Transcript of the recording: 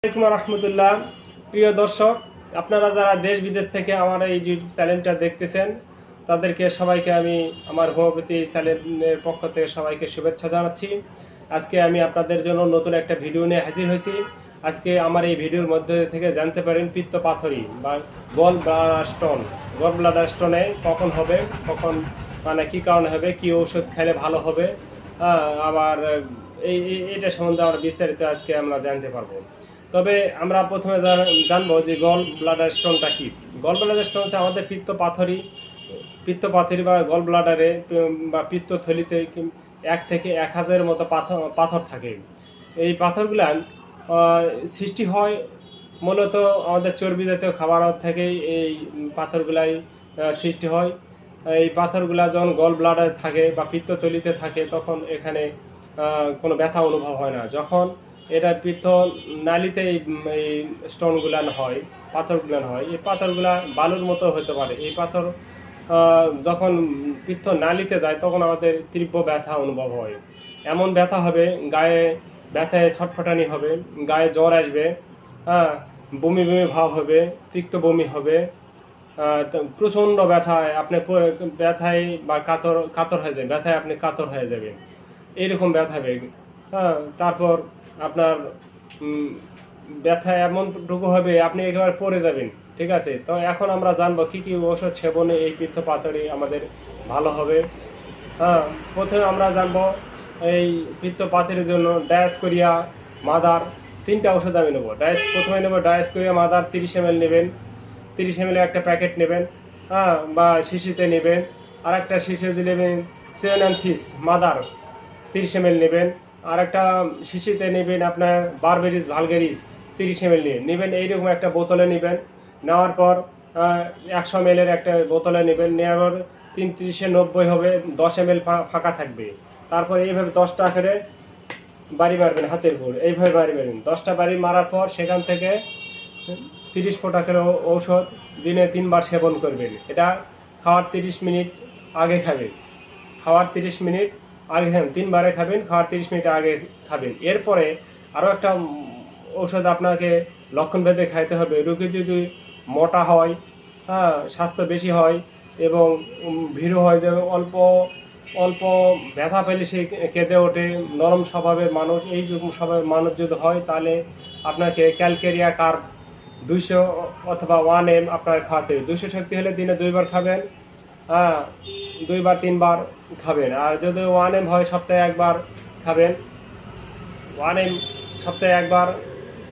আসসালামু আলাইকুম রহমতুল্লাহ। প্রিয় দর্শক, আপনারা যারা দেশ বিদেশ থেকে আমার এই ইউটিউব চ্যানেলটা দেখতেছেন তাদেরকে সবাইকে আমি আমার হোমিওপ্যাথি চ্যানেলের পক্ষ থেকে সবাইকে শুভেচ্ছা জানাচ্ছি। আজকে আমি আপনাদের জন্য নতুন একটা ভিডিও নিয়ে হাজির হয়েছি। আজকে আমার এই ভিডিওর মধ্যে থেকে জানতে পারেন পিত্ত পাথরি বা gall bladder stone. Gall bladder স্টোনে কখন হবে, কখন মানে কী কারণে হবে, কী ঔষধ খেলে ভালো হবে, আবার এটা সম্বন্ধে আমরা বিস্তারিত আজকে আমরা জানতে পারবো। তবে আমরা প্রথমে জানবো যে গল ব্লাডার স্টোনটা কি। গল ব্লাডার স্টোন হচ্ছে আমাদের পিত্ত পাথরি বা গল ব্লাডারে বা পিত্তথলিতে 1 থেকে 1000 মতো পাথর থাকে। এই পাথরগুলা সৃষ্টি হয় মূলত আমাদের চর্বি জাতীয় খাবার থেকেই এই পাথরগুলাই সৃষ্টি হয়। এই পাথরগুলা যখন গল ব্লাডারে থাকে বা পিত্তথলিতে থাকে তখন এখানে কোনো ব্যথা অনুভব হয় না। যখন এটা পিত্ত নালীতে এই স্টোনগুলান হয়, পাথরগুলান হয়, এই পাথরগুলা বালুর মতো হতে পারে। এই পাথর যখন পিত্ত নালীতে যায় তখন আমাদের তীব্র ব্যথা অনুভব হয়। এমন ব্যথা হবে, গায়ে ব্যথায় ছটফটানি হবে, গায়ে জ্বর আসবে, হ্যাঁ, বমি বমি ভাব হবে, তিক্ত বমি হবে, প্রচণ্ড ব্যথায় আপনি ব্যথায় বা কাতর হয়ে যাবেন, ব্যথায় আপনি কাতর হয়ে যাবেন, এইরকম ব্যথা হবে। হ্যাঁ, তারপর আপনার ব্যথা এমনটুকু হবে আপনি একেবারে পড়ে যাবেন। ঠিক আছে, তো এখন আমরা জানবো কী কী ওষুধ সেবনে এই পিত্ত পাথরি আমাদের ভালো হবে। হ্যাঁ, প্রথমে আমরা জানবো এই পিত্ত পাথরের জন্য ডায়াসকোরিয়া মাদার 3টা ওষুধ আমি নেবো। প্রথমে নেবো ডায়াসকোরিয়া মাদার 30 ml নেবেন। 30 ml একটা প্যাকেট নেবেন, হ্যাঁ, বা শিশিতে নেবেন। আর একটা শিশিতে নেবেন সিওনানথিস মাদার 30 ml নেবেন। আর একটা শিশিতে নেবেন আপনার বারবেরিস ভালগেরিস 30 ml নেবেন। এইরকম একটা বোতলে নেবেন। নেওয়ার পর 100 ml একটা বোতলে নেবেন। নেওয়ার 3 90 হবে, 10 ml ফাঁকা থাকবে। তারপর এইভাবে 10টা করে বাড়ি মারবেন হাতের উপর, এইভাবে বাড়ি মারবেন। 10টা বাড়ি মারার পর সেখান থেকে 30 ফোঁটা করে ঔষধ দিনে 3বার সেবন করবেন। এটা খাওয়ার 30 মিনিট আগে খাবেন। খাওয়ার 30 মিনিট আগে খাবেন, 3বারে খাবেন, খাওয়ার 30 মিনিট আগে খাবেন। এরপরে আরও একটা ঔষধ আপনাকে লক্ষণভেদে খাইতে হবে। রোগী যদি মোটা হয়, হ্যাঁ, স্বাস্থ্য বেশি হয় এবং ভীরু হয়, যে অল্প অল্প ব্যথা পেলে সে কেঁদে ওঠে, নরম স্বভাবের মানুষ, এই স্বভাবের মানুষ যদি হয় তাহলে আপনাকে ক্যালকেরিয়া কার্ব 200 অথবা 1 m আপনার খাওয়াতে হবে। 200 শক্তি হলে দিনে 2বার খাবেন, হ্যাঁ, 2বার 3বার খাবেন। আর যদি 1 m হয় সপ্তাহে 1বার খাবেন। 1 m সপ্তাহে 1বার